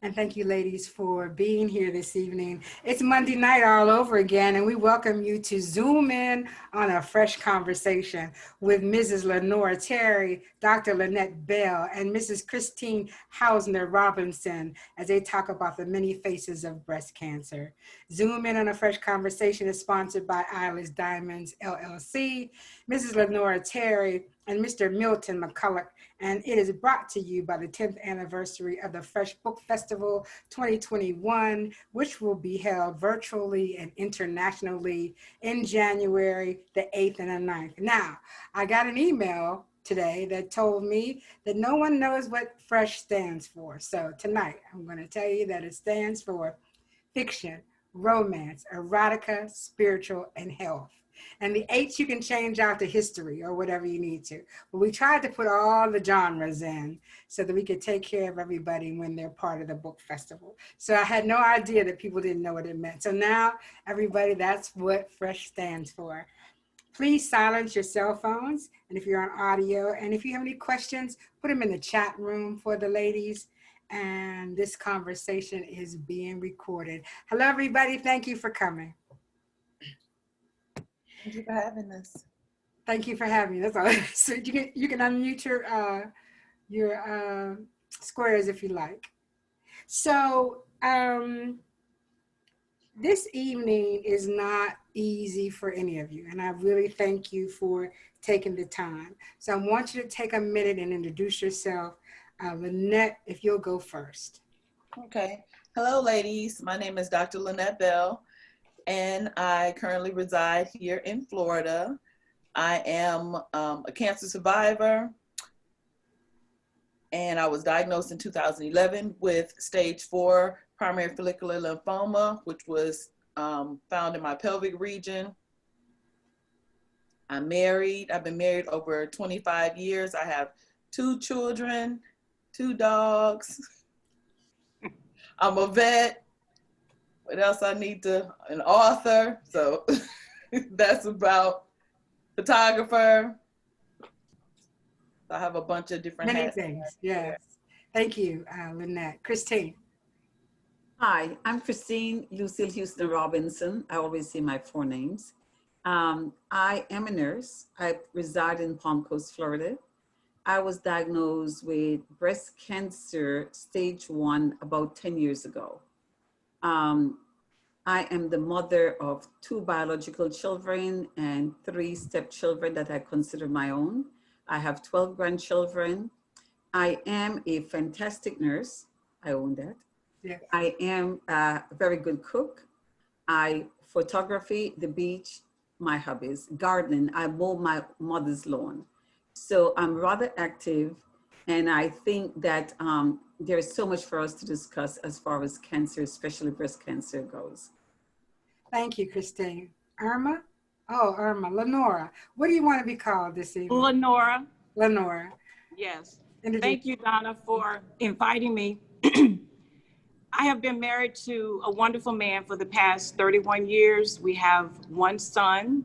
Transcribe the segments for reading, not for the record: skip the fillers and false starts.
And thank you, ladies, for being here this evening. It's Monday night all over again, and we welcome you to Zoom in on a fresh conversation with Mrs. Lenora Terry, Dr. Lynette Bell, and Mrs. Christine Hausner Robinson as they talk about the many faces of breast cancer. Zoom in on a fresh conversation is sponsored by Eyeless Diamonds, LLC, Mrs. Lenora Terry, and Mr. Milton McCulloch, and it is brought to you by the 10th anniversary of the Fresh Book Festival 2021, which will be held virtually and internationally in January the 8th and the 9th. Now, I got an email today that told me that no one knows what FRESH stands for. So tonight, I'm going to tell you that it stands for fiction, romance, erotica, spiritual, and health. And the H you can change out to history or whatever you need to. But we tried to put all the genres in so that we could take care of everybody when they're part of the book festival. So I had no idea that people didn't know what it meant. So now, everybody, that's what FRESH stands for. Please silence your cell phones, and if you're on audio, and if you have any questions, put them in the chat room for the ladies. And this conversation is being recorded. Hello, everybody. Thank you for coming. Thank you for having us. Thank you for having me. That's all. So you can unmute your squares if you like. So this evening is not easy for any of you, and I really thank you for taking the time. So I want you to take a minute and introduce yourself. Lynette, if you'll go first. Okay. Hello, ladies. My name is Dr. Lynette Bell, and I currently reside here in Florida. I am a cancer survivor, and I was diagnosed in 2011 with stage 4 primary follicular lymphoma, which was found in my pelvic region. I'm married. I've been married over 25 years. I have 2 children, 2 dogs. I'm a vet. What else I need to, an author. So that's about photographer. I have a bunch of different Many hats. things, yes. Thank you, Lynette. Christine. Hi, I'm Christine Lucille Houston Robinson. I always say my 4 names. I am a nurse. I reside in Palm Coast, Florida. I was diagnosed with breast cancer stage 1 about 10 years ago. I am the mother of 2 biological children and 3 stepchildren that I consider my own. I have 12 grandchildren. I am a fantastic nurse. I own that. Yes. I am a very good cook. Photography, the beach, my hobbies, gardening. I mow my mother's lawn. So I'm rather active, and I think that there's so much for us to discuss as far as cancer, especially breast cancer goes. Thank you, Christine. Irma? Oh, Irma. Lenora. What do you want to be called this evening? Lenora. Lenora. Yes. Introduce. Thank you, Donna, for inviting me. I have been married to a wonderful man for the past 31 years. We have 1 son.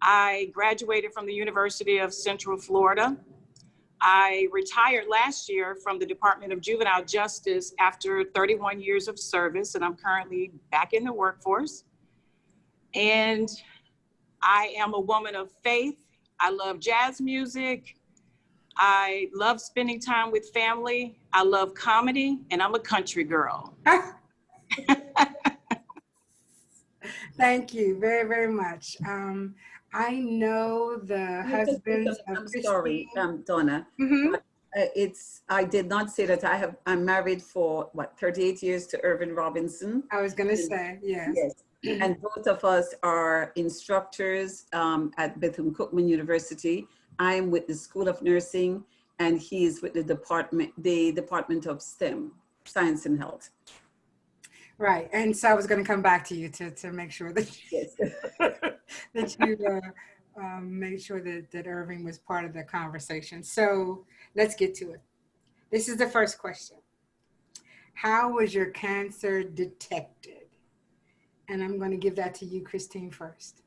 I graduated from the University of Central Florida. I retired last year from the Department of Juvenile Justice after 31 years of service, and I'm currently back in the workforce. And I am a woman of faith. I love jazz music. I love spending time with family. I love comedy, and I'm a country girl. Thank you very, very much. I know the husbands of I'm sorry, Donna. Mm-hmm. I did not say that I'm married for 38 years to Irvin Robinson. I was going to say, yes. Yes. And both of us are instructors at Bethune-Cookman University. I'm with the School of Nursing, and he is with the Department of STEM, Science and Health. Right, and so I was going to come back to you to make sure that yes. that you made sure that Irving was part of the conversation. So let's get to it. This is the first question. How was your cancer detected? And I'm going to give that to you, Christine, first.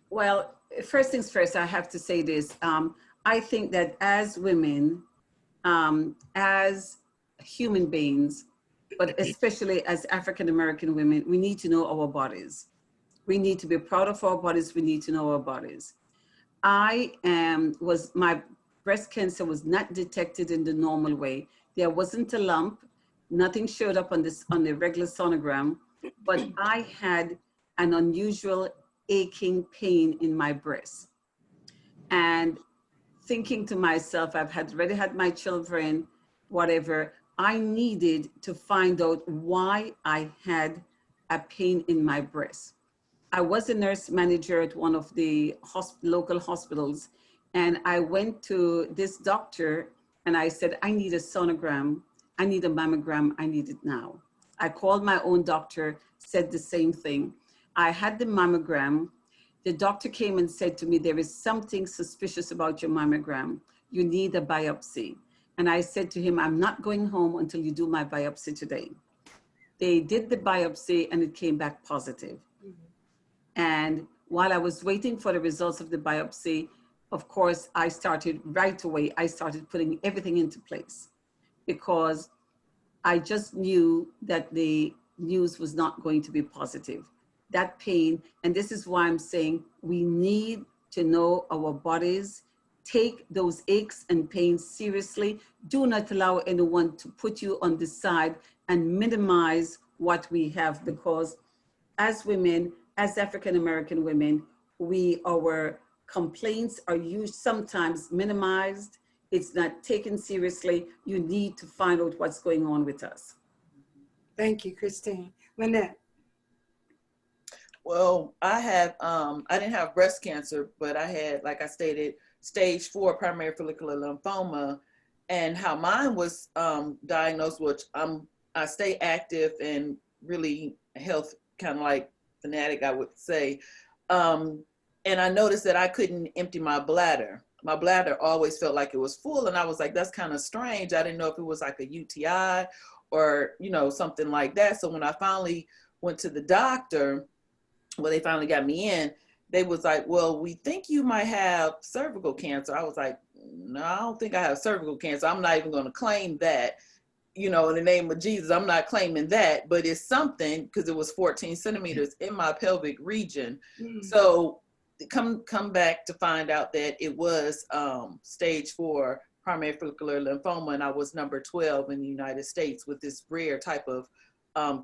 Well, first things first, I have to say this. I think that as women, as human beings, but especially as African American women, we need to know our bodies. We need to be proud of our bodies. We need to know our bodies. My breast cancer was not detected in the normal way. There wasn't a lump. Nothing showed up on the regular sonogram, but I had an unusual aching pain in my breast. And thinking to myself, already had my children, whatever, I needed to find out why I had a pain in my breast. I was a nurse manager at one of the local hospitals, and I went to this doctor and I said, I need a sonogram, I need a mammogram, I need it now. I called my own doctor, said the same thing. I had the mammogram. The doctor came and said to me, there is something suspicious about your mammogram. You need a biopsy. And I said to him, I'm not going home until you do my biopsy today. They did the biopsy and it came back positive. And while I was waiting for the results of the biopsy, of course, I started putting everything into place because I just knew that the news was not going to be positive. That pain, and this is why I'm saying we need to know our bodies, take those aches and pains seriously. Do not allow anyone to put you on the side and minimize what we have, because as women, as African American women, our complaints are used, sometimes minimized. It's not taken seriously. You need to find out what's going on with us. Thank you, Christine. Lynette. Well, I didn't have breast cancer, but I had, like I stated, stage 4 primary follicular lymphoma. And how mine was diagnosed, which I stay active and really health kind of like fanatic, I would say. And I noticed that I couldn't empty my bladder. My bladder always felt like it was full. And I was like, that's kind of strange. I didn't know if it was like a UTI or, something like that. So when I finally went to the doctor, they finally got me in, they was like, well, we think you might have cervical cancer. I was like, no, I don't think I have cervical cancer. I'm not even going to claim that, in the name of Jesus, I'm not claiming that, but it's something, because it was 14 centimeters in my pelvic region. So come back to find out that it was stage 4 primary follicular lymphoma, and I was number 12 in the United States with this rare type of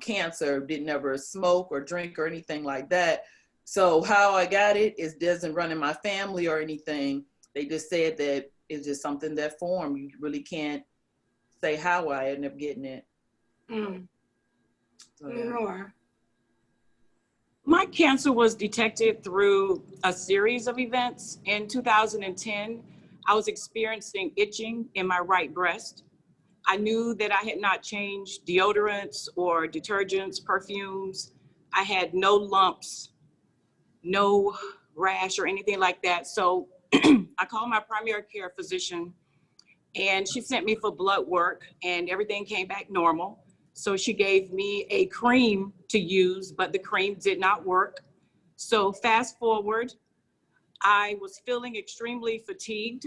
cancer. Didn't ever smoke or drink or anything like that. So how I got it doesn't run in my family or anything. They just said that it's just something that formed. You really can't say how I ended up getting it. So, yeah. My cancer was detected through a series of events. In 2010, I was experiencing itching in my right breast. I knew that I had not changed deodorants or detergents, perfumes. I had no lumps, no rash or anything like that. So I called my primary care physician and she sent me for blood work and everything came back normal. So she gave me a cream to use, but the cream did not work. So fast forward, I was feeling extremely fatigued.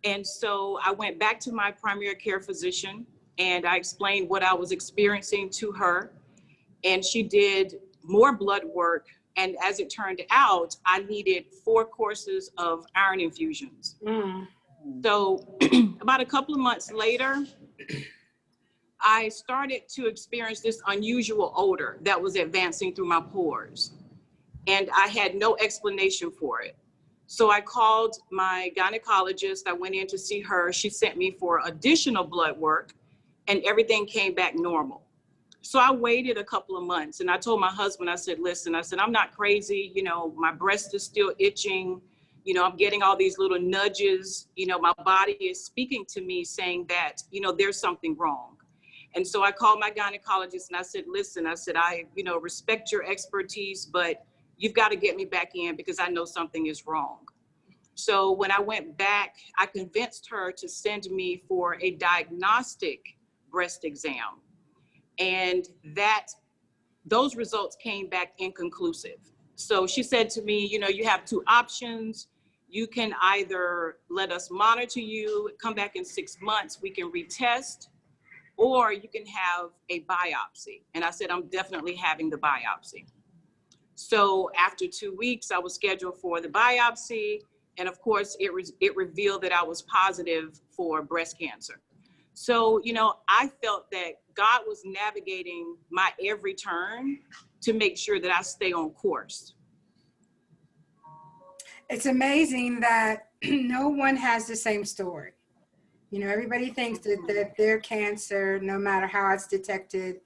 And so I went back to my primary care physician and I explained what I was experiencing to her. And she did more blood work. And as it turned out, I needed 4 courses of iron infusions. So about a couple of months later, I started to experience this unusual odor that was advancing through my pores. And I had no explanation for it. So I called my gynecologist. I went in to see her. She sent me for additional blood work and everything came back normal. So I waited a couple of months and I told my husband, I said, listen, I'm not crazy. My breast is still itching. I'm getting all these little nudges. My body is speaking to me saying that, there's something wrong. And so I called my gynecologist and I said, listen, I respect your expertise, but you've got to get me back in because I know something is wrong. So when I went back, I convinced her to send me for a diagnostic breast exam. And those results came back inconclusive. So she said to me, you have 2 options. You can either let us monitor you, come back in 6 months, we can retest, or you can have a biopsy. And I said, I'm definitely having the biopsy. So after 2 weeks, I was scheduled for the biopsy. And of course, it revealed that I was positive for breast cancer. So, you know, I felt that God was navigating my every turn to make sure that I stay on course. It's amazing that no one has the same story. You know, everybody thinks that their cancer, no matter how it's detected,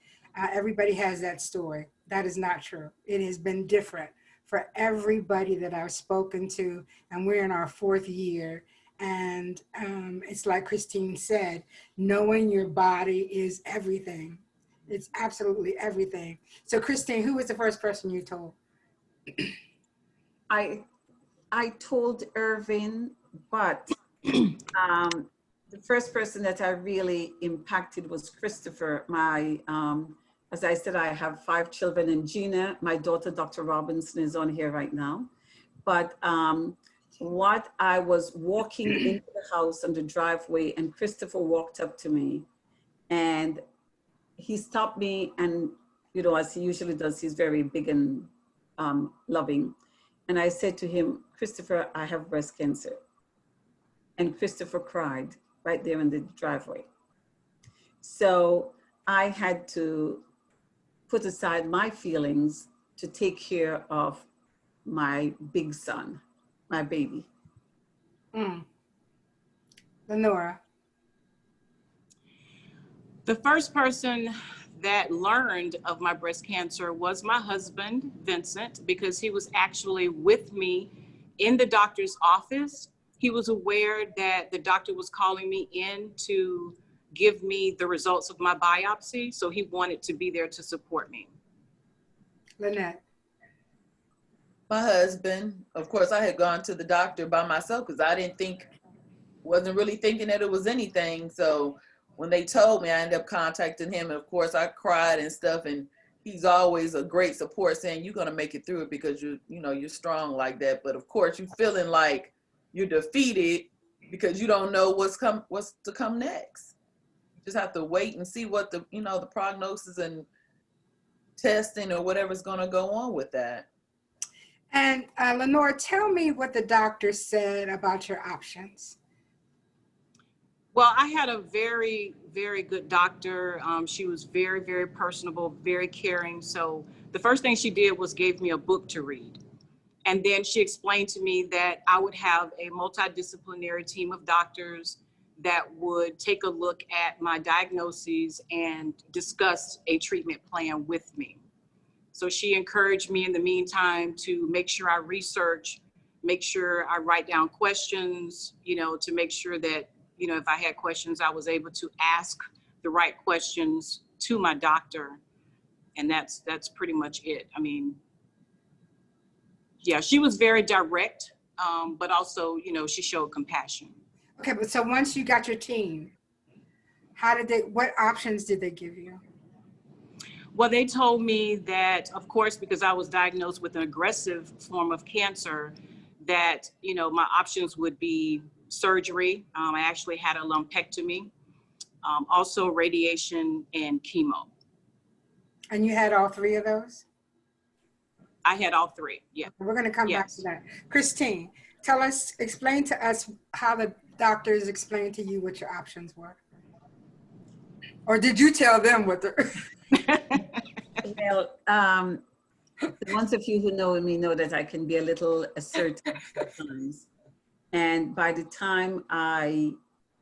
everybody has that story. That is not true. It has been different for everybody that I've spoken to, and we're in our 4th year. And it's like Christine said, knowing your body is everything. It's absolutely everything. So Christine, who was the first person you told? I told Irvin, but the first person that I really impacted was Christopher. As I said, I have 5 children, and Gina, my daughter, Dr. Robinson, is on here right now. But what I was walking into the house on the driveway, and Christopher walked up to me, and he stopped me, and you know, as he usually does, he's very big and loving. And I said to him, Christopher, I have breast cancer. And Christopher cried right there in the driveway. So I had to put aside my feelings to take care of my big son, my baby. Lenora. The first person that learned of my breast cancer was my husband, Vincent, because he was actually with me in the doctor's office. He was aware that the doctor was calling me in to give me the results of my biopsy, so he wanted to be there to support me. Lynette. My husband, of course, I had gone to the doctor by myself because I wasn't really thinking that it was anything. So when they told me, I ended up contacting him. And of course, I cried and stuff. And he's always a great support, saying you're going to make it through it because you're strong like that. But of course, you're feeling like you're defeated because you don't know what's to come next. You just have to wait and see what the prognosis and testing or whatever's going to go on with that. And Lenore, tell me what the doctor said about your options. Well, I had a very, very good doctor. She was very, very personable, very caring. So the first thing she did was gave me a book to read. And then she explained to me that I would have a multidisciplinary team of doctors that would take a look at my diagnoses and discuss a treatment plan with me. So she encouraged me in the meantime to make sure I research, make sure I write down questions, to make sure that, if I had questions, I was able to ask the right questions to my doctor. And that's pretty much it. I mean, yeah, she was very direct, but also, she showed compassion. Okay, but so once you got your team, what options did they give you? Well, they told me that, of course, because I was diagnosed with an aggressive form of cancer, that, my options would be surgery. I actually had a lumpectomy, also radiation and chemo. And you had all 3 of those? I had all 3, yeah. We're going to come back to that. Christine, explain to us how the doctors explained to you what your options were. Or did you tell them what the... Well, the ones of you who know me know that I can be a little assertive sometimes. And by the time I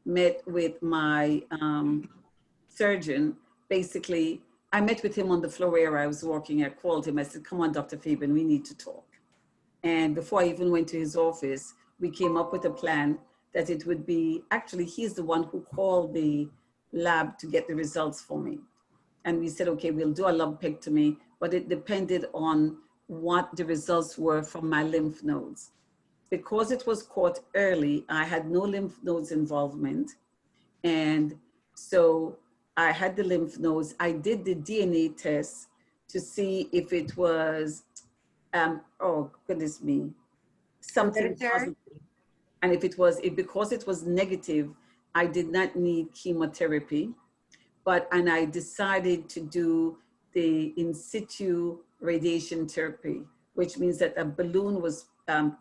met with my surgeon, basically, I met with him on the floor where I was working. I called him. I said, come on, Dr. Fabian, we need to talk. And before I even went to his office, we came up with a plan that it would be, actually, he's the one who called the lab to get the results for me. And we said, okay, we'll do a lumpectomy, but it depended on what the results were from my lymph nodes. Because it was caught early, I had no lymph nodes involvement. And so I had the lymph nodes. I did the DNA test to see if it was, oh goodness me, something positive. And if it was, because it was negative, I did not need chemotherapy. and I decided to do the in situ radiation therapy, which means that a balloon was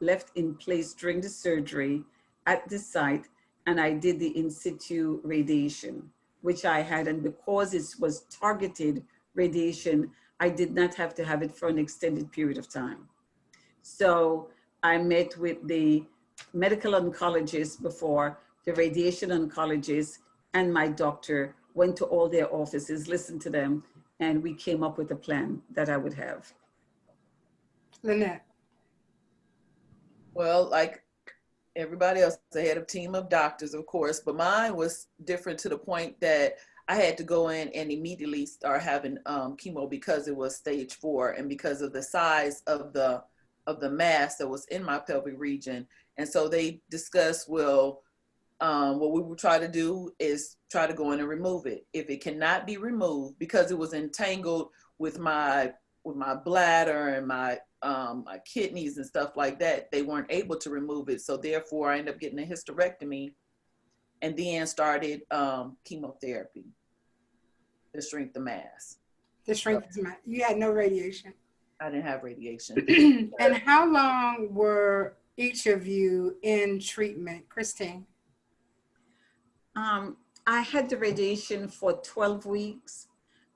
left in place during the surgery at the site, and I did the in situ radiation, which I had, and because it was targeted radiation, I did not have to have it for an extended period of time. So I met with the medical oncologist before, the radiation oncologist, and my doctor, went to all their offices, listened to them, and we came up with a plan that I would have. Lynette. Well, like everybody else, I had a team of doctors, of course, but mine was different to the point that I had to go in and immediately start having chemo because it was stage 4 and because of the size of the mass that was in my pelvic region. And so they discussed, well, what we would try to do is try to go in and remove it. If it cannot be removed because it was entangled with my bladder and my kidneys and stuff like that, they weren't able to remove it. So therefore I ended up getting a hysterectomy and then started chemotherapy to shrink the mass. To shrink the mass. You had no radiation. I didn't have radiation. And how long were each of you in treatment? Christine? I had the radiation for 12 weeks.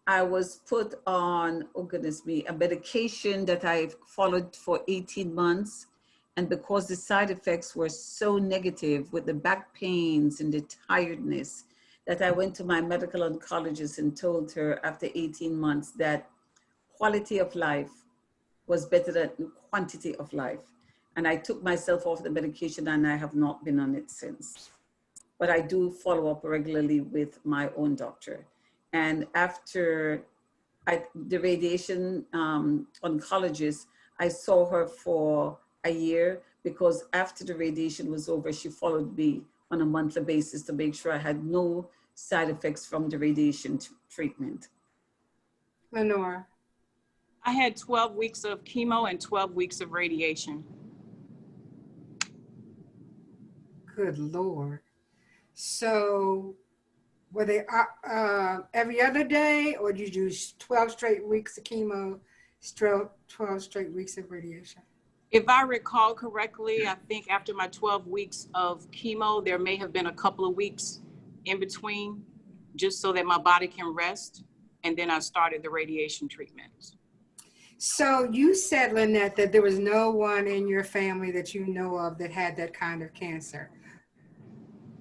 I was put on, oh goodness me, a medication that I followed for 18 months. And because the side effects were so negative with the back pains and the tiredness, that I went to my medical oncologist and told her after 18 months that quality of life was better than quantity of life. And I took myself off the medication and I have not been on it since. But I do follow up regularly with my own doctor. And after the radiation oncologist, I saw her for a year because after the radiation was over, she followed me on a monthly basis to make sure I had no side effects from the radiation treatment. Lenore? I had 12 weeks of chemo and 12 weeks of radiation. Good Lord. So were they every other day, or did you do 12 straight weeks of chemo, 12 straight weeks of radiation? If I recall correctly, I think after my 12 weeks of chemo, there may have been a couple of weeks in between, just so that my body can rest. And then I started the radiation treatment. So you said, Lynette, that there was no one in your family that you know of that had that kind of cancer.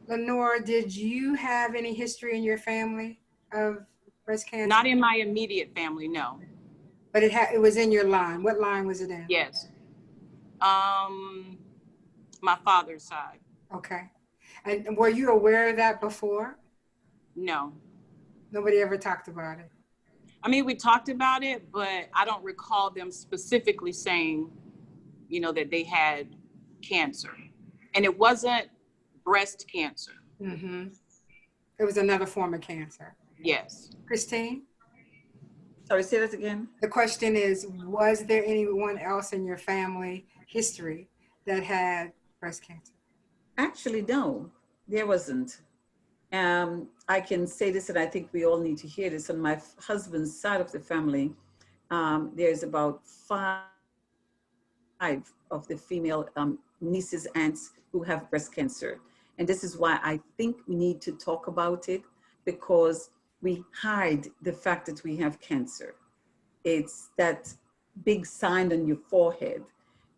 Lenore, did you have any history in your family of breast cancer? Not in my immediate family, no. But it was in your line. What line was it in? Yes. My father's side. Okay. And were you aware of that before? No. Nobody ever talked about it? I mean, we talked about it, but I don't recall them specifically saying, you know, that they had cancer. And it wasn't breast cancer. Mm-hmm. It was another form of cancer. Yes. Christine? Sorry, say that again. The question is, was there anyone else in your family history that had breast cancer? Actually, no, there wasn't. I can say this, and I think we all need to hear this. On my husband's side of the family, there's about 5 of the female nieces, aunts who have breast cancer. And this is why I think we need to talk about it, because we hide the fact that we have cancer. It's that big sign on your forehead.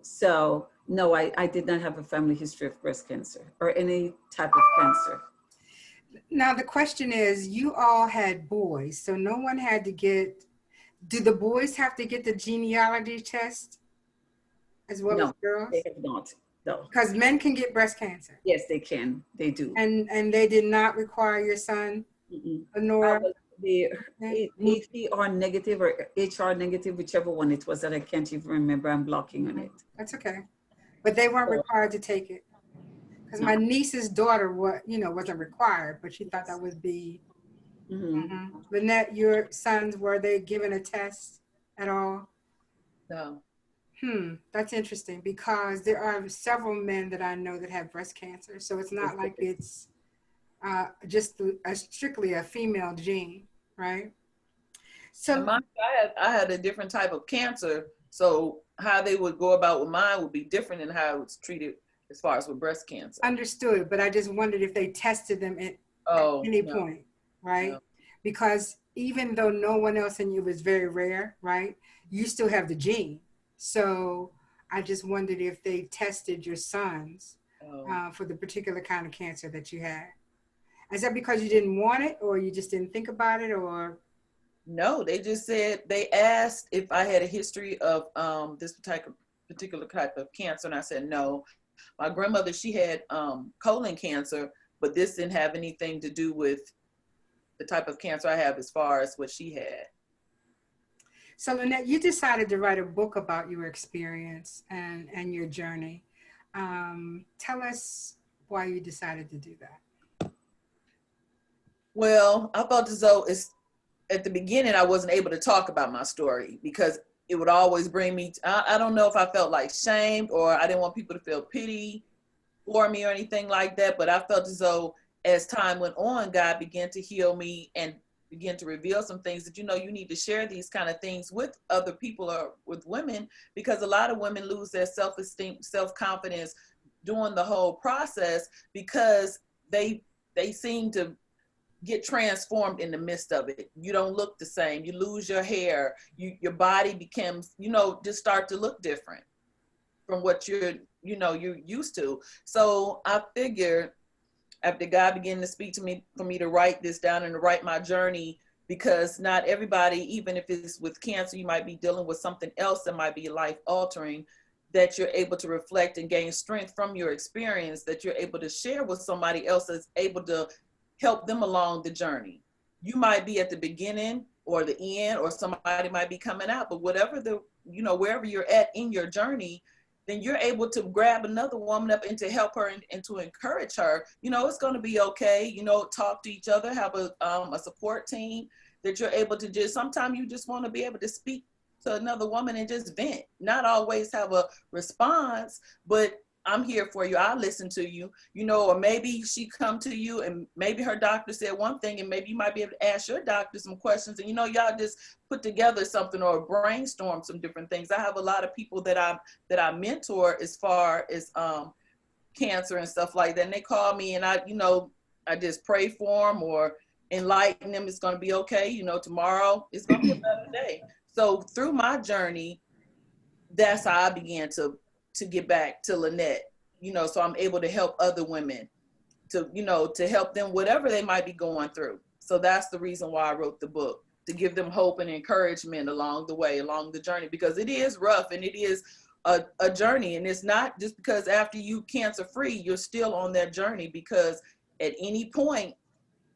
So no, I did not have a family history of breast cancer or any type of cancer. Now the question is, you all had boys, so no one had to get, do the boys have to get the genealogy test as well as girls? They have not, no. Because men can get breast cancer. Yes, they can, they do. And they did not require your son, Lenore? The ATR negative or HR negative, whichever one it was that I can't even remember, I'm blocking on it. That's okay. But they weren't required to take it. Because my niece's daughter wasn't required, but she thought that would be. Lynette, your sons, were they given a test at all? No. That's interesting, because there are several men that I know that have breast cancer. So it's not like it's just strictly a female gene, right? And So mine, I had a different type of cancer, so how they would go about with mine would be different than how it's treated as far as with breast cancer. understood, but I just wondered if they tested them at Oh, any no, point, right? no. Because even though no one else in you was very rare, right? You still have the gene. So I just wondered if they tested your sons Oh. for the particular kind of cancer that you had. Is that because you didn't want it, or you just didn't think about it, or? No, they just said they asked if I had a history of this particular type of cancer, and I said no. My grandmother, she had colon cancer, but this didn't have anything to do with the type of cancer I have as far as what she had. So Lynette, you decided to write a book about your experience and your journey. Tell us why you decided to do that. Well, I felt as though at the beginning I wasn't able to talk about my story because it would always bring me. I don't know if I felt like shamed or I didn't want people to feel pity for me or anything like that. But I felt as though as time went on, God began to heal me and begin to reveal some things that, you need to share these kind of things with other people or with women, because a lot of women lose their self-esteem, self-confidence during the whole process because they seem to get transformed in the midst of it. You don't look the same. You lose your hair. Your body becomes, just start to look different from what you're used to. So I figured after God began to speak to me for me to write this down and to write my journey, because not everybody, even if it's with cancer, you might be dealing with something else that might be life altering, that you're able to reflect and gain strength from your experience, that you're able to share with somebody else that's able to help them along the journey. You might be at the beginning or the end, or somebody might be coming out, but whatever wherever you're at in your journey, then you're able to grab another woman up and to help her and to encourage her. It's going to be okay. Talk to each other, have a support team that you're able to just, sometimes you just want to be able to speak to another woman and just vent, not always have a response, but I'm here for you. I'll listen to you, or maybe she come to you and maybe her doctor said one thing and maybe you might be able to ask your doctor some questions and, y'all just put together something or brainstorm some different things. I have a lot of people that I mentor as far as cancer and stuff like that. And they call me and I just pray for them or enlighten them. It's going to be okay. Tomorrow it's going to be a better day. So through my journey, that's how I began to get back to Lynette, so I'm able to help other women to help them, whatever they might be going through. So that's the reason why I wrote the book, to give them hope and encouragement along the way, along the journey, because it is rough and it is a journey. And it's not just because after you cancer free, you're still on that journey, because at any point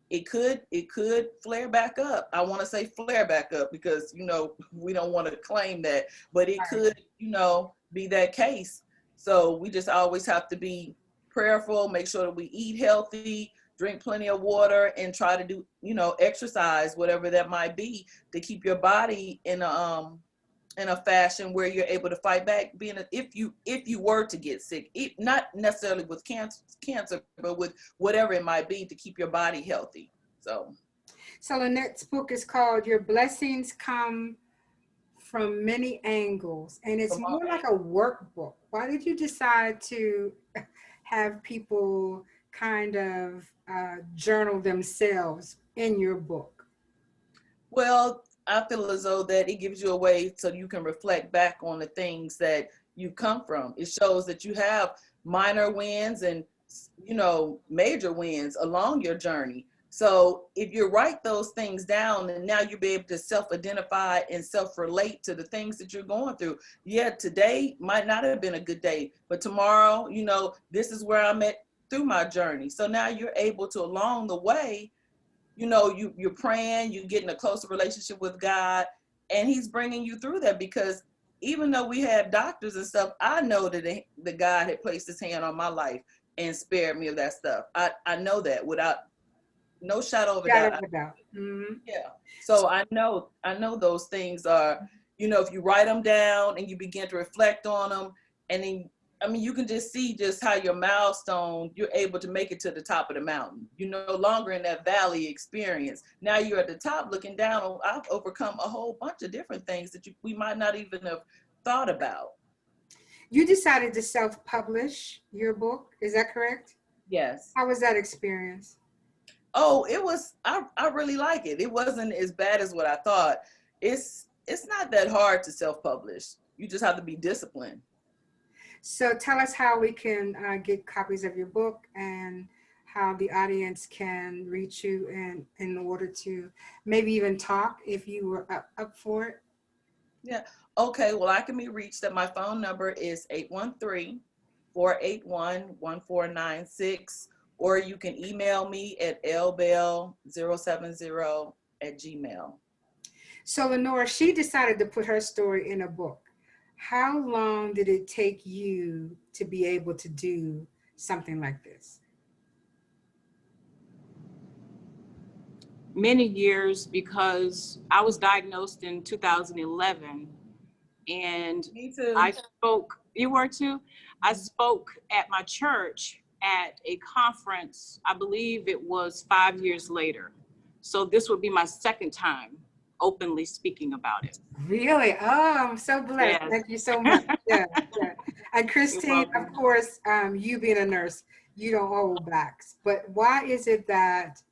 it could flare back up. I want to say flare back up because, we don't want to claim that, but it could, be that case. So we just always have to be prayerful, make sure that we eat healthy, drink plenty of water, and try to do, exercise, whatever that might be, to keep your body in a fashion where you're able to fight back. If you were to get sick, not necessarily with cancer, but with whatever it might be, to keep your body healthy. So Lynette's book is called Your Blessings Come from Many Angles, and it's more like a workbook. Why did you decide to have people kind of journal themselves in your book? Well, I feel as though that it gives you a way so you can reflect back on the things that you come from. It shows that you have minor wins and, major wins along your journey. So if you write those things down, and now you'll be able to self-identify and self-relate to the things that you're going through. Yeah, today might not have been a good day, but tomorrow, this is where I'm at through my journey. So now you're able to, along the way, you're praying, you're getting a closer relationship with God, and he's bringing you through that, because even though we have doctors and stuff, I know that the God had placed his hand on my life and spared me of that stuff. I know that without no shadow of a doubt. Mm-hmm. Yeah. So I know those things are, if you write them down and you begin to reflect on them, and then I mean, you can just see just how your milestone, you're able to make it to the top of the mountain. You're no longer in that valley experience. Now you're at the top looking down. Oh, I've overcome a whole bunch of different things that we might not even have thought about. You decided to self-publish your book, is that correct? Yes. How was that experience? Oh, it was, I really like it. It wasn't as bad as what I thought. It's not that hard to self-publish. You just have to be disciplined. So tell us how we can get copies of your book and how the audience can reach you in order to maybe even talk if you were up for it. Yeah. Okay. Well, I can be reached at my phone number is 813-481-1496, or you can email me at lbell070@gmail. So Lenora, she decided to put her story in a book. How long did it take you to be able to do something like this? Many years, because I was diagnosed in 2011, and Me too. I spoke, you were too? I spoke at my church at a conference, I believe it was 5 years later. So this would be my second time openly speaking about it. Really? Oh, I'm so blessed. Yes. Thank you so much. Yeah, yeah. And Christine, welcome. of course, you being a nurse, you don't hold backs. But why is it that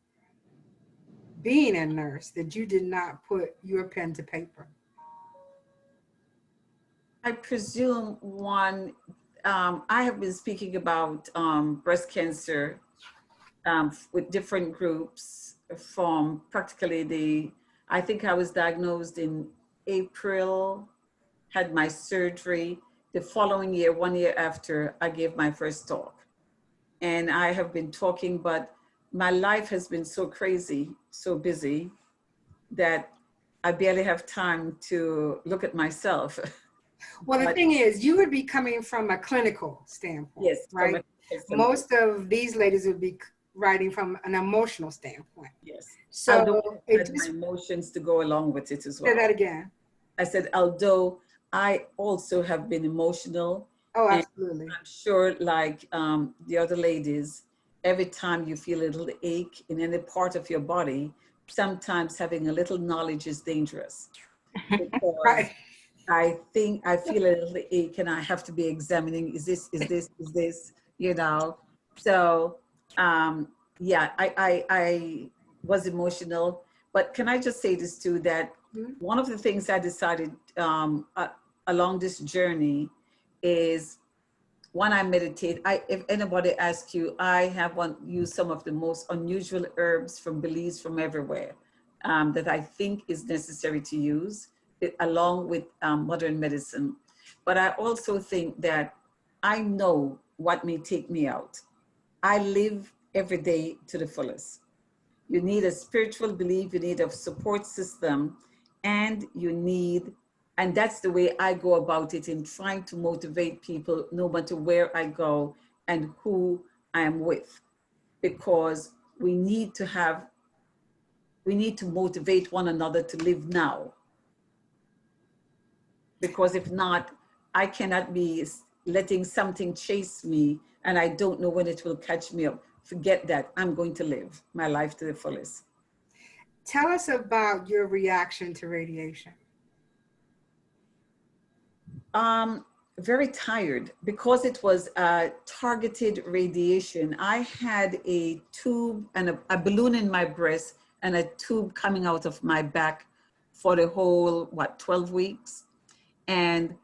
being a nurse that you did not put your pen to paper? I presume I have been speaking about breast cancer with different groups from practically I think I was diagnosed in April, had my surgery. The following year, 1 year after, I gave my first talk. And I have been talking, but my life has been so crazy, so busy, that I barely have time to look at myself. Well, the But thing is, you would be coming from a clinical standpoint, yes, from right? a Most of these ladies would be writing from an emotional standpoint. yes. So Although I it had my just, emotions to go along with it as say well. that again. I said, although I also have been emotional, Oh, and absolutely. I'm sure like the other ladies, every time you feel a little ache in any part of your body, sometimes having a little knowledge is dangerous. Because Right. I think I feel a little ache and I have to be examining, is this, you know? So yeah, I was emotional, but can I just say this too, that Mhm. one of the things I decided along this journey is when I meditate, if anybody asks you, I have used some of the most unusual herbs from Belize from everywhere that I think is necessary to use along with modern medicine. But I also think that I know what may take me out. I live every day to the fullest. You need a spiritual belief, you need a support system, and and that's the way I go about it in trying to motivate people no matter where I go and who I am with. Because we need to motivate one another to live now. Because if not, I cannot be letting something chase me and I don't know when it will catch me up. Forget that. I'm going to live my life to the fullest. Tell us about your reaction to radiation. Very tired because it was targeted radiation. I had a tube and a balloon in my breast and a tube coming out of my back for the whole, 12 weeks. And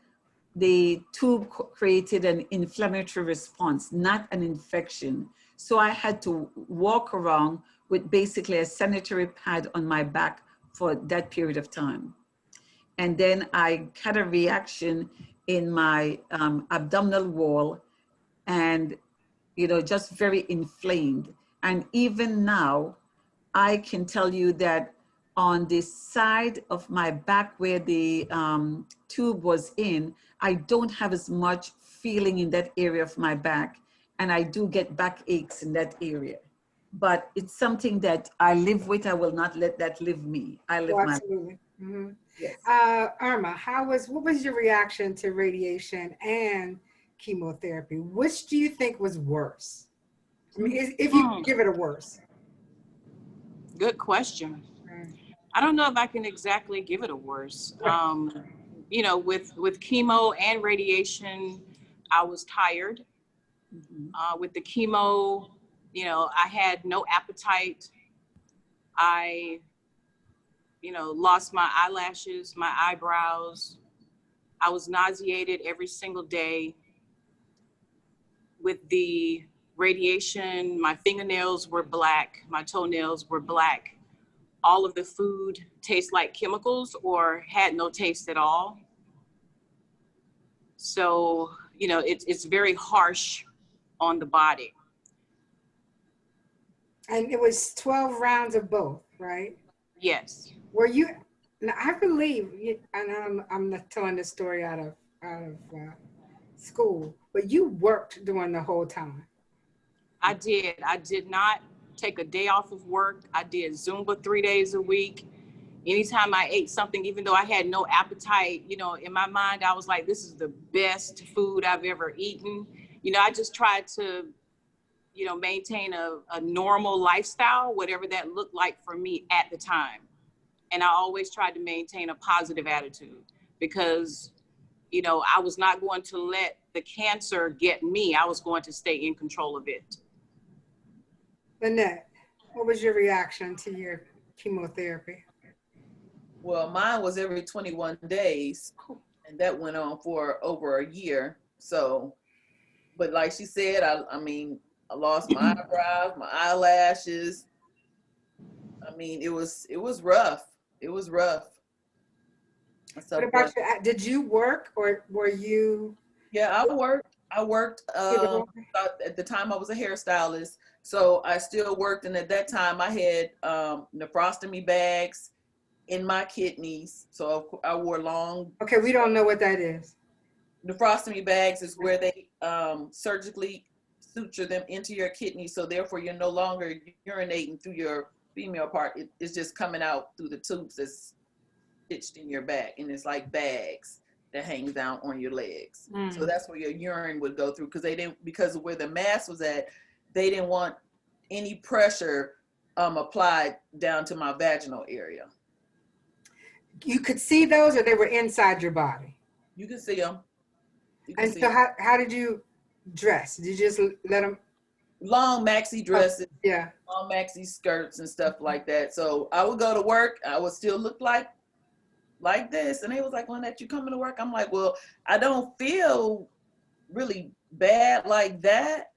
the tube created an inflammatory response, not an infection. So I had to walk around with basically a sanitary pad on my back for that period of time. And then I had a reaction in my abdominal wall and, just very inflamed. And even now, I can tell you that on the side of my back where the tube was in, I don't have as much feeling in that area of my back. And I do get back aches in that area. But it's something that I live with. I will not let that live me. I live Oh, my life. absolutely. Mm-hmm. Yes. Irma, what was your reaction to radiation? And chemotherapy. Which do you think was worse? I mean, if you could give it a worse. Good question. Right. I don't know if I can exactly give it a worse. You know, with chemo and radiation, I was tired. With the chemo, you know, I had no appetite. I, you know, lost my eyelashes, my eyebrows. I was nauseated every single day. With the radiation, my fingernails were black, my toenails were black. All of the food tastes like chemicals or had no taste at all. So, you know, it's very harsh on the body. And it was 12 rounds of both, right? Yes. Were you, now I believe, and I'm not telling this story out of school, but you worked during the whole time. I did. I did not take a day off of work. I did Zumba 3 days a week. Anytime I ate something, even though I had no appetite, you know, in my mind, I was like, this is the best food I've ever eaten. You know, I just tried to, you know, maintain a normal lifestyle, whatever that looked like for me at the time. And I always tried to maintain a positive attitude because, you know, I was not going to let the cancer get me. I was going to stay in control of it. Lynette, what was your reaction to your chemotherapy? Well, mine was every 21 days, and that went on for over a year. So, but like she said, I mean, I lost my eyebrows, my eyelashes. I mean, it was rough. It was rough. So, What but about you? Did you work or were you yeah, I worked. through the whole thing? At the time, I was a hairstylist, so I still worked. And at that time, I had nephrostomy bags in my kidneys. So I wore long. Okay, we don't know what that is. Nephrostomy bags is where they surgically suture them into your kidney. So therefore, you're no longer urinating through your female part. It's just coming out through the tubes that's stitched in your back, and it's like bags that hangs down on your legs. So that's where your urine would go through, because of where the mass was at, they didn't want any pressure applied down to my vaginal area. You could see those or they were inside your body? You can see them. You can And see so them. how did you dress? Did you just let them? Long maxi dresses, Yeah. long maxi skirts and stuff like that. So I would go to work. I would still look like this. And they was like, Lynette, you coming to work? I'm like, well, I don't feel really bad like that.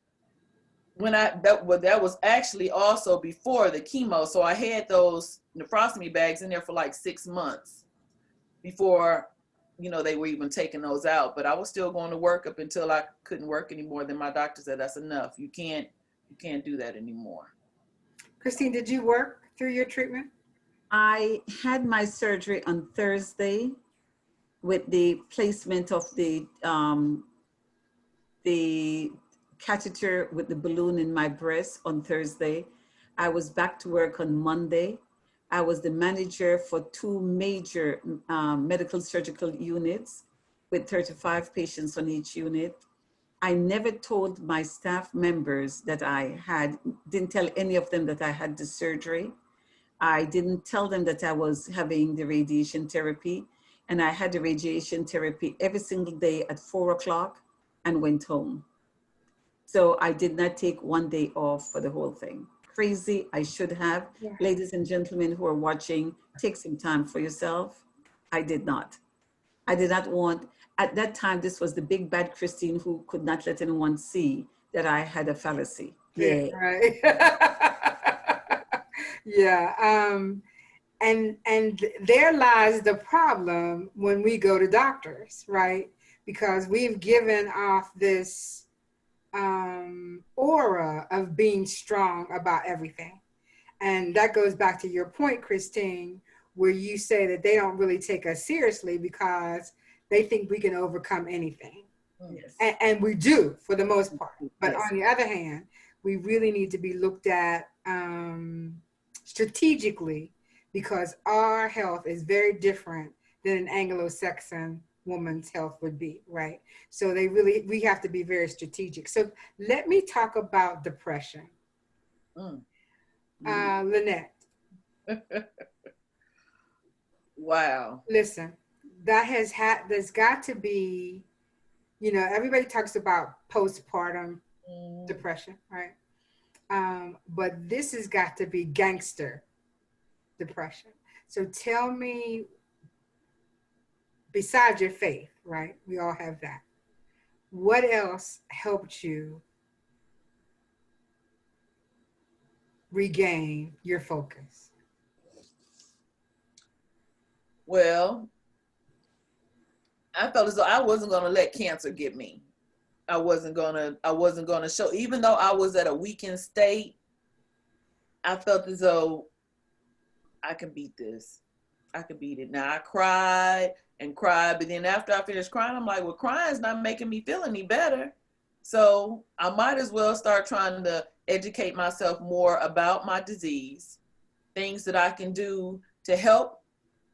That was actually also before the chemo. So I had those nephrostomy bags in there for like 6 months before, you know, they were even taking those out. But I was still going to work up until I couldn't work anymore. Then my doctor said, that's enough. You can't do that anymore. Christine, did you work through your treatment? I had my surgery on Thursday with the placement of the catheter with the balloon in my breast on Thursday. I was back to work on Monday. I was the manager for 2 major medical surgical units with 35 patients on each unit. I never told my staff members that didn't tell any of them that I had the surgery. I didn't tell them that I was having the radiation therapy, and I had the radiation therapy every single day at 4 o'clock and went home. So I did not take 1 day off for the whole thing. Crazy, I should have. Yeah. Ladies and gentlemen who are watching, take some time for yourself. I did not. I did not want, at that time, this was the big bad Christine who could not let anyone see that I had a fallacy. Yeah. Right. Yeah. And there lies the problem when we go to doctors, right? Because we've given off this aura of being strong about everything. And that goes back to your point, Christine, where you say that they don't really take us seriously because they think we can overcome anything. Yes. And we do for the most part. But Yes. on the other hand, we really need to be looked at strategically because our health is very different than an Anglo-Saxon woman's health would be, right? So we have to be very strategic. So let me talk about depression. Mm. Lynette. Wow. Listen, there's got to be, everybody talks about postpartum depression, right? But this has got to be gangster depression. So tell me, besides your faith, right? We all have that. What else helped you regain your focus? Well, I felt as though I wasn't going to let cancer get me. I wasn't going to show, even though I was at a weakened state, I felt as though I can beat this. I could beat it. Now I cried and cried, but then after I finished crying, I'm like, well, crying's not making me feel any better. So I might as well start trying to educate myself more about my disease, things that I can do to help,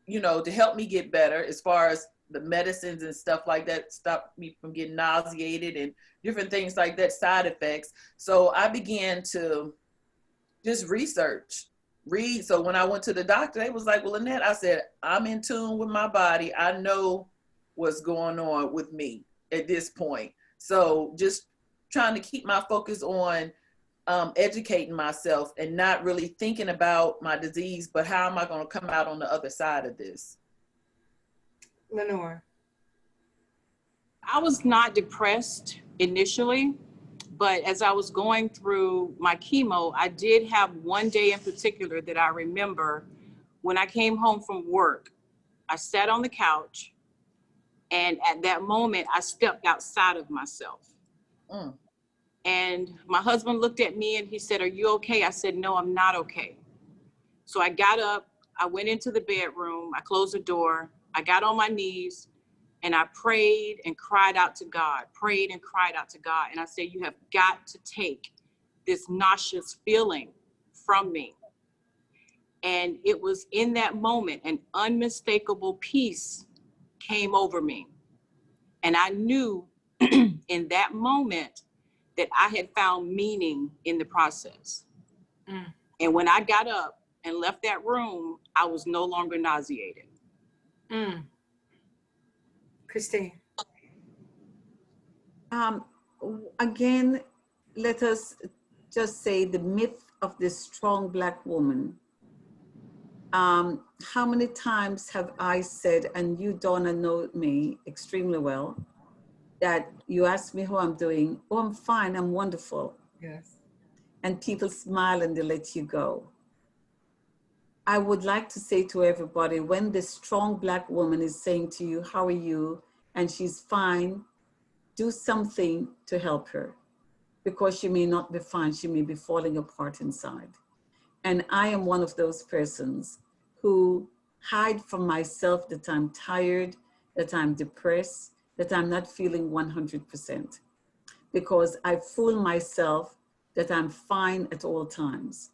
to help me get better as far as the medicines and stuff like that, stop me from getting nauseated and different things like that, side effects. So I began to just read. So when I went to the doctor, they was like, well, Lynette, I said, I'm in tune with my body. I know what's going on with me at this point. So just trying to keep my focus on educating myself and not really thinking about my disease, but how am I going to come out on the other side of this? Lenore. I was not depressed initially, but as I was going through my chemo, I did have one day in particular that I remember. When I came home from work, I sat on the couch, and at that moment, I stepped outside of myself. Mm. And my husband looked at me and he said, "Are you okay?" I said, "No, I'm not okay." So I got up, I went into the bedroom, I closed the door, I got on my knees, and I prayed and cried out to God, prayed and cried out to God. And I said, you have got to take this nauseous feeling from me. And it was in that moment, an unmistakable peace came over me. And I knew in that moment that I had found meaning in the process. Mm. And when I got up and left that room, I was no longer nauseated. Mm. Christine. Again, let us just say the myth of the strong Black woman. How many times have I said, and you, Donna, know me extremely well, that you ask me how I'm doing. Oh, I'm fine, I'm wonderful. Yes. And people smile and they let you go. I would like to say to everybody, when this strong Black woman is saying to you, how are you? And she's fine, do something to help her, because she may not be fine, she may be falling apart inside. And I am one of those persons who hide from myself that I'm tired, that I'm depressed, that I'm not feeling 100%, because I fool myself that I'm fine at all times.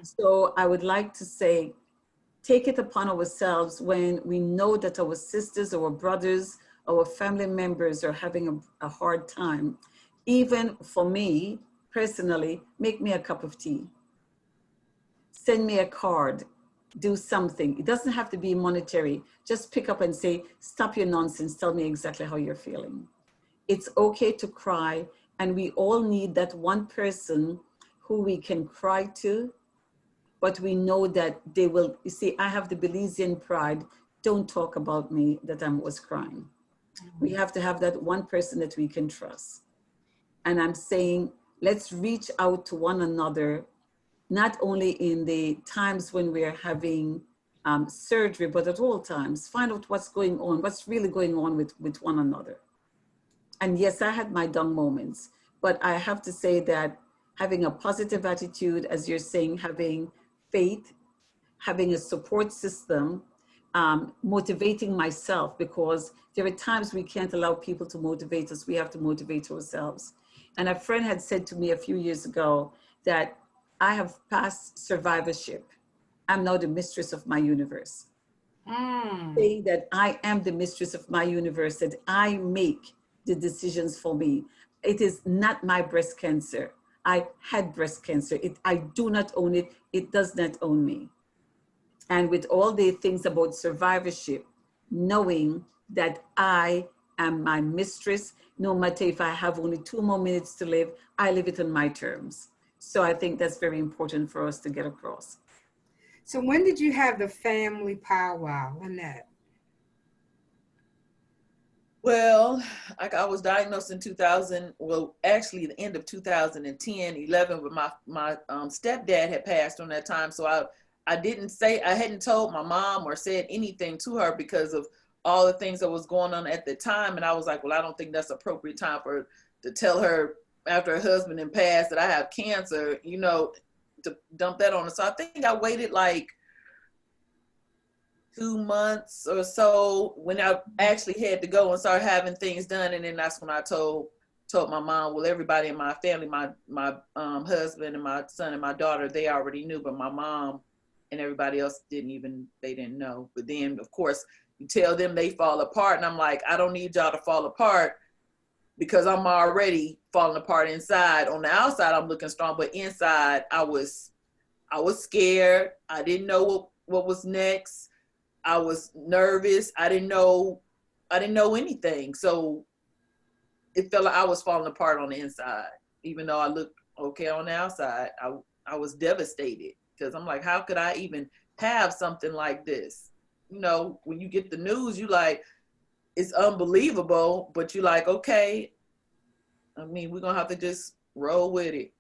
So I would like to say, take it upon ourselves when we know that our sisters, our brothers, our family members are having a hard time. Even for me, personally, make me a cup of tea. Send me a card, do something. It doesn't have to be monetary. Just pick up and say, stop your nonsense, tell me exactly how you're feeling. It's okay to cry, and we all need that one person who we can cry to, but we know that they will, you see, I have the Belizean pride, don't talk about me that I was crying. We have to have that one person that we can trust. And I'm saying, let's reach out to one another, not only in the times when we're having surgery, but at all times. Find out what's going on, what's really going on with one another. And yes, I had my down moments, but I have to say that having a positive attitude, as you're saying, having faith, having a support system, motivating myself, because there are times we can't allow people to motivate us. We have to motivate ourselves. And a friend had said to me a few years ago that I have passed survivorship. I'm now the mistress of my universe. saying that I am the mistress of my universe, that I make the decisions for me. It is not my breast cancer. I had breast cancer. I do not own it. It does not own me. And with all the things about survivorship, knowing that I am my mistress, no matter if I have only 2 more minutes to live, I live it on my terms. So I think that's very important for us to get across. So when did you have the family powwow, Lynette? Well, I was diagnosed in 2000, well, actually the end of 2010, 11, but my stepdad had passed on that time. So I didn't say, I hadn't told my mom or said anything to her because of all the things that was going on at the time. And I was like, well, I don't think that's appropriate time to tell her after her husband had passed that I have cancer, you know, to dump that on her. So I think I waited like 2 months or so when I actually had to go and start having things done. And then that's when I told my mom, well, everybody in my family, my husband and my son and my daughter, they already knew, but my mom and everybody else they didn't know. But then of course you tell them, they fall apart. And I'm like, I don't need y'all to fall apart because I'm already falling apart inside. On the outside, I'm looking strong, but inside I was scared. I didn't know what was next. I was nervous. I didn't know anything. So it felt like I was falling apart on the inside. Even though I looked okay on the outside, I was devastated because I'm like, how could I even have something like this? You know, when you get the news, you like, it's unbelievable, but you're like, okay, I mean, we're going to have to just roll with it.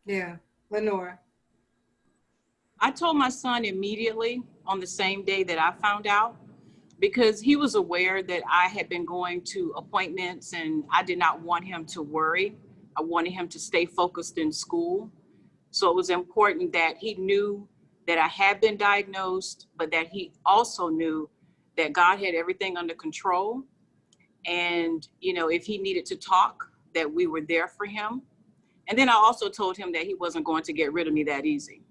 Yeah, Lenora. I told my son immediately on the same day that I found out because he was aware that I had been going to appointments and I did not want him to worry. I wanted him to stay focused in school. So it was important that he knew that I had been diagnosed, but that he also knew that God had everything under control. And, you know, if he needed to talk, that we were there for him. And then I also told him that he wasn't going to get rid of me that easy.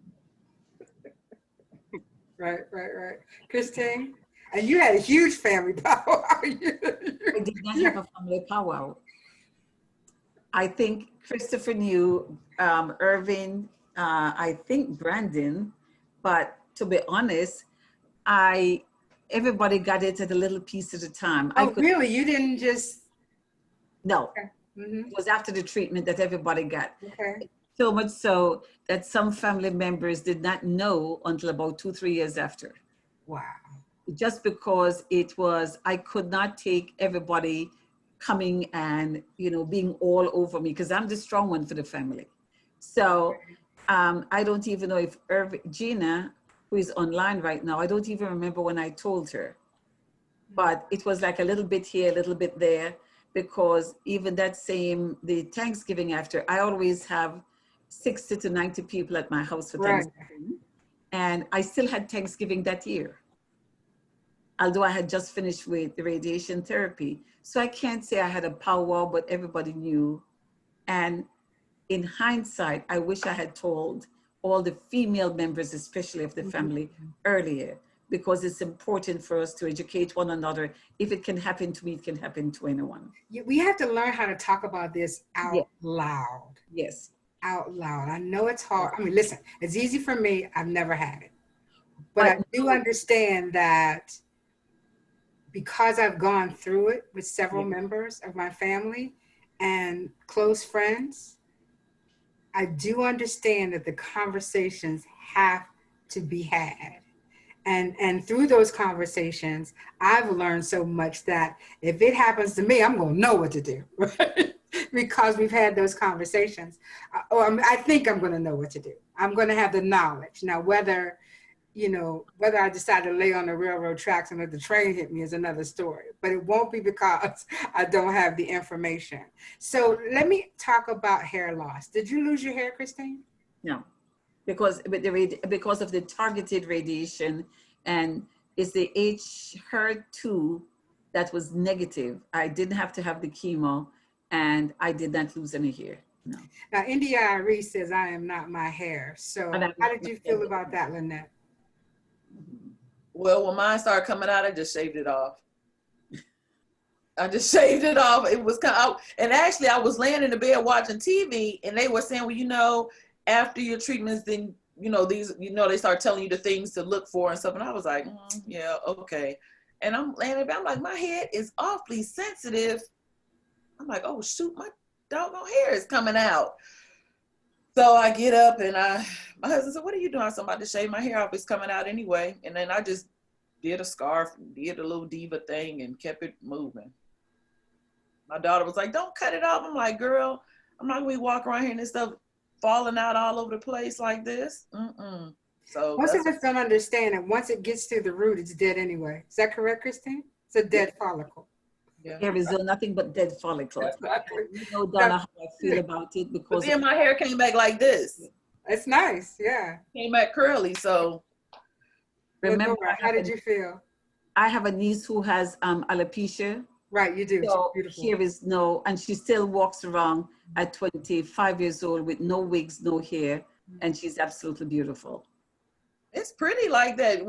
Right. Christine, and you had a huge family powwow. I did not have a family powwow. I think Christopher knew, Irvin, I think Brandon, but to be honest, everybody got it at a little piece at a time. Oh, really? You didn't just? No, okay. Mm-hmm. It was after the treatment that everybody got. Okay. So much so that some family members did not know until about 2-3 years after. Wow. Just because I could not take everybody coming and, you know, being all over me because I'm the strong one for the family. So I don't even know if Gina, who is online right now, I don't even remember when I told her. But it was like a little bit here, a little bit there, because even the Thanksgiving after, I always have 60 to 90 people at my house for Thanksgiving. And I still had Thanksgiving that year, although I had just finished with the radiation therapy. So I can't say I had a powwow, but everybody knew. And in hindsight, I wish I had told all the female members, especially of the family, earlier, because it's important for us to educate one another. If it can happen to me, it can happen to anyone. We have to learn how to talk about this out loud. Yes. Out loud. I know it's hard. I mean, listen, it's easy for me. I've never had it. But I do understand that because I've gone through it with several members of my family and close friends, I do understand that the conversations have to be had. And through those conversations, I've learned so much that if it happens to me, I'm going to know what to do, right? Because we've had those conversations. I think I'm going to know what to do. I'm going to have the knowledge. Now, whether I decide to lay on the railroad tracks and let the train hit me is another story, but it won't be because I don't have the information. So let me talk about hair loss. Did you lose your hair, Christine? No. Because of the targeted radiation, and it's the HER2 that was negative. I didn't have to have the chemo, and I did not lose any hair. No. Now, India Irie says I am not my hair. So how did you feel about that, Lynette? Well, when mine started coming out, I just shaved it off. I just shaved it off. It was kind of, and actually I was laying in the bed watching TV and they were saying, well, you know, after your treatments, then, you know, these, you know, they start telling you the things to look for and stuff. And I was like, yeah, okay. And I'm laying in the bed, I'm like, my head is awfully sensitive. I'm like, oh shoot, my doggone hair is coming out. So I get up and my husband said, what are you doing? I said, I'm about to shave my hair off. It's coming out anyway. And then I just did a scarf, did a little diva thing and kept it moving. My daughter was like, don't cut it off. I'm like, girl, I'm not going to walk around here and this stuff falling out all over the place like this. So Most of us don't understand that once it gets to the root, it's dead anyway. Is that correct, Christine? It's a dead follicle. yeah. There is nothing but dead follicles. You know, Donna, how I feel about it But because then my hair came back like this. It's nice, yeah. Came back curly, so. remember, Lenora, how did you feel? I have a niece who has alopecia. Right, you do. So Beautiful. here is no, and she still walks around at 25 years old with no wigs, no hair, and she's absolutely beautiful. It's pretty like that.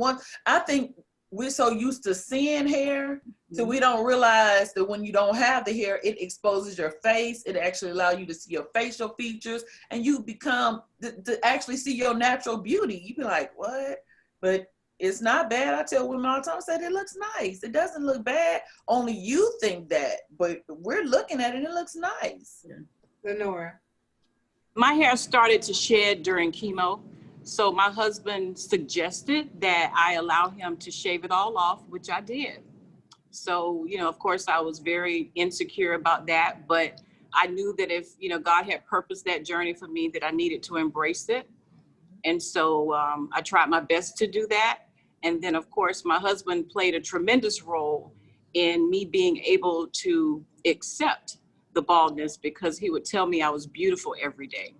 I think we're so used to seeing hair, so we don't realize that when you don't have the hair, it exposes your face. It actually allows you to see your facial features, and you become to actually see your natural beauty. You be like, what? But it's not bad. I tell women all the time, I said, it looks nice. It doesn't look bad. Only you think that, but we're looking at it and it looks nice. Lenora. My hair started to shed during chemo. So my husband suggested that I allow him to shave it all off, which I did. So, you know, of course, I was very insecure about that, but I knew that if, you know, God had purposed that journey for me, that I needed to embrace it. And so I tried my best to do that. And then, of course, my husband played a tremendous role in me being able to accept the baldness because he would tell me I was beautiful every day.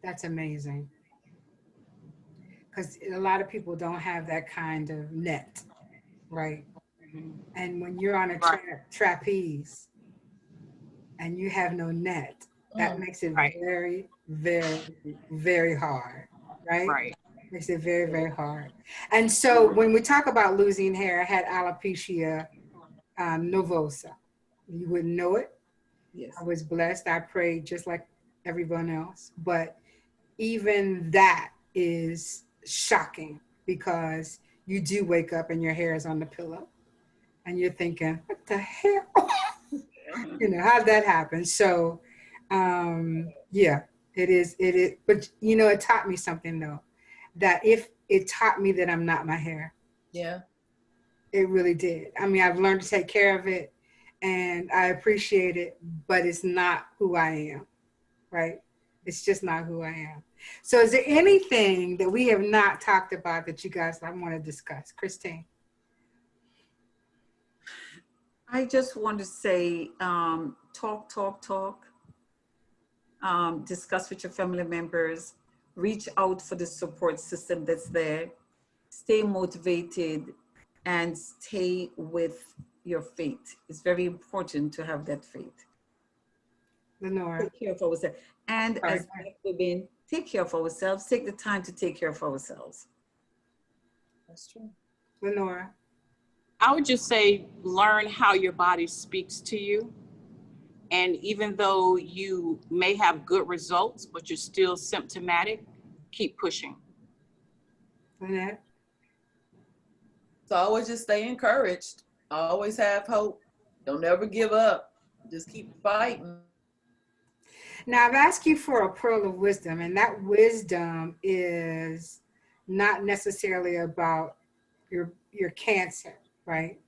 That's amazing. Because a lot of people don't have that kind of net, right? And when you're on a trapeze and you have no net, that makes it very, very, very hard, right? Right. Makes it very, very hard. And so when we talk about losing hair, I had alopecia novosa. You wouldn't know it. Yes. I was blessed. I prayed just like everyone else. But even that is shocking because you do wake up and your hair is on the pillow and you're thinking, what the hell? You know, how'd that happen? So, yeah, it is. But, you know, it taught me something, though, that if it taught me that I'm not my hair. Yeah. It really did. I mean, I've learned to take care of it and I appreciate it, but it's not who I am, right? It's just not who I am. So is there anything that we have not talked about that you guys want to discuss? Christine. I just want to say, talk. Discuss with your family members, reach out for the support system that's there, stay motivated, and stay with your faith. It's very important to have that faith. Lenora. Take care of ourselves. And as Black women, take care of ourselves. Take the time to take care of ourselves. That's true. Lenora. I would just say, learn how your body speaks to you. And even though you may have good results, but you're still symptomatic, keep pushing. Lynette. So always just stay encouraged. Always have hope. Don't ever give up. Just keep fighting. Now I've asked you for a pearl of wisdom, and that wisdom is not necessarily about your cancer, right?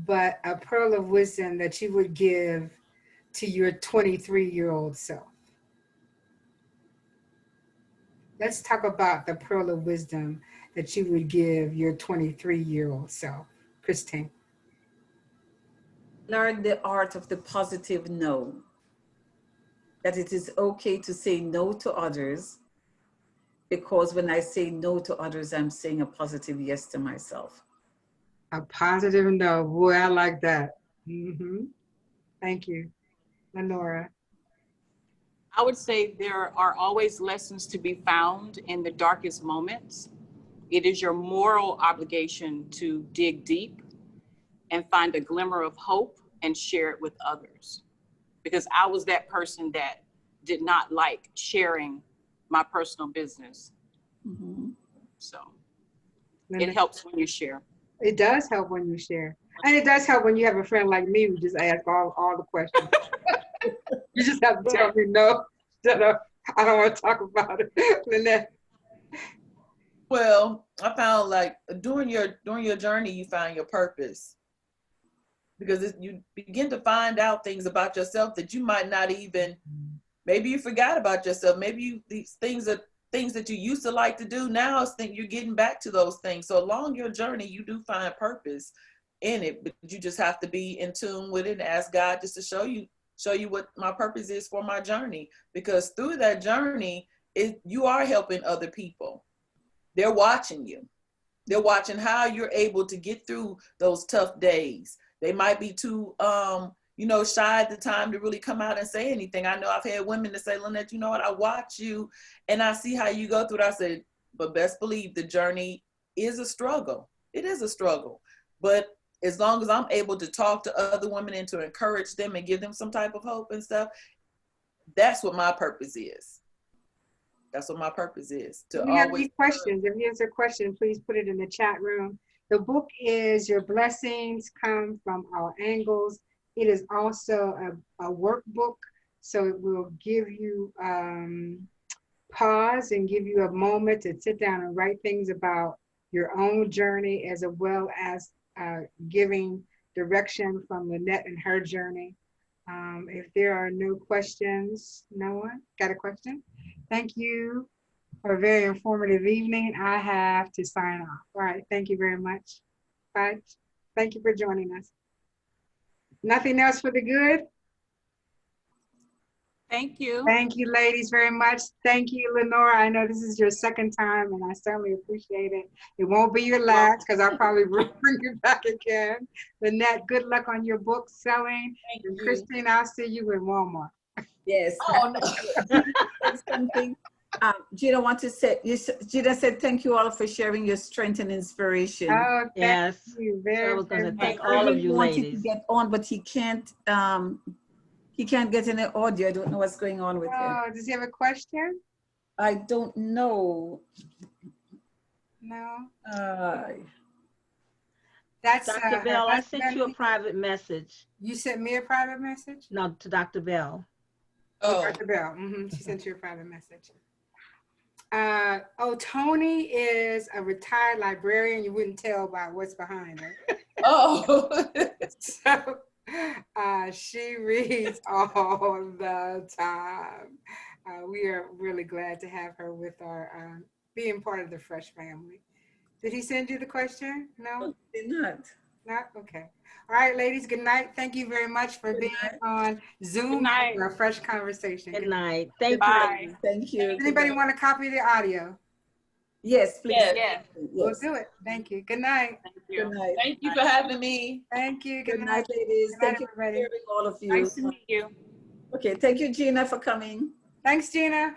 But a pearl of wisdom that you would give to your 23-year-old self. Let's talk about the pearl of wisdom that you would give your 23-year-old self. Christine. Learn the art of the positive no. That it is okay to say no to others, because when I say no to others, I'm saying a positive yes to myself. A positive no. Boy, I like that. Mm-hmm. Thank you. Lenora. I would say there are always lessons to be found in the darkest moments. It is your moral obligation to dig deep and find a glimmer of hope and share it with others. Because I was that person that did not like sharing my personal business. Mhm. So Lynette. it helps when you share. It does help when you share. And it does help when you have a friend like me who just asks all the questions. You just have to tell me no. Shut up. I don't want to talk about it. Lynette. Well, I found like during your journey, you find your purpose, because you begin to find out things about yourself that you might not even, maybe you forgot about yourself. Maybe these things are things that you used to like to do. Now it's you're getting back to those things. So along your journey, you do find purpose in it, but you just have to be in tune with it and ask God just to show you what my purpose is for my journey. Because through that journey, you are helping other people. They're watching you. They're watching how you're able to get through those tough days. They might be too, shy at the time to really come out and say anything. I know I've had women to say, Lynette, you know what? I watch you and I see how you go through it. I said, but best believe the journey is a struggle. It is a struggle. But as long as I'm able to talk to other women and to encourage them and give them some type of hope and stuff, that's what my purpose is. That's what my purpose is. If you have any questions, if you have a question, please put it in the chat room. The book is Your Blessings Come From All Angles. It is also a workbook, so it will give you pause and give you a moment to sit down and write things about your own journey, as well as giving direction from Lynette and her journey. If there are no questions, no one got a question? Thank you for a very informative evening. I have to sign off. All right, thank you very much. Bye. Thank you for joining us. Nothing else for the good? Thank you. Thank you, ladies, very much. Thank you, Lenora. I know this is your second time, and I certainly appreciate it. It won't be your last, because I'll probably bring you back again. Lynette, good luck on your book selling. Thank And you. Christine, I'll see you in Walmart. Yes. Oh, no. Something. Gina Gina said, thank you all for sharing your strength and inspiration. Oh, thank Yes. you So I very, was going to very thank much. all of He you wanted ladies. to get on, but he can't get any audio. I don't know what's going on with him. Oh, does he have a question? I don't know. No. That's Dr. her Bell, I sent you a husband. private message. You sent me a private message? No, to Dr. Bell. Oh, Oh, Dr. Bell. She sent you a private message. Tony is a retired librarian. You wouldn't tell by what's behind her. oh. So she reads all the time. We are really glad to have her with our being part of the F.R.E.S.H family. Did he send you the question? No? Did not. Not? Okay. All right, ladies, good night. Thank you very much for being on Zoom Good night. for a fresh conversation. Good night. Thank you. Bye. ladies. Thank you. Does anybody want to copy the audio? Yes, please. Yes. Yes. We'll Yes. do it. Thank you. Good night. Thank you. Good night. Thank you for having me. Thank you. Good Good night. night, ladies. Good night, Thank you for everybody. hearing all of you. Nice to meet you. Okay, thank you, Gina, for coming. Thanks, Gina.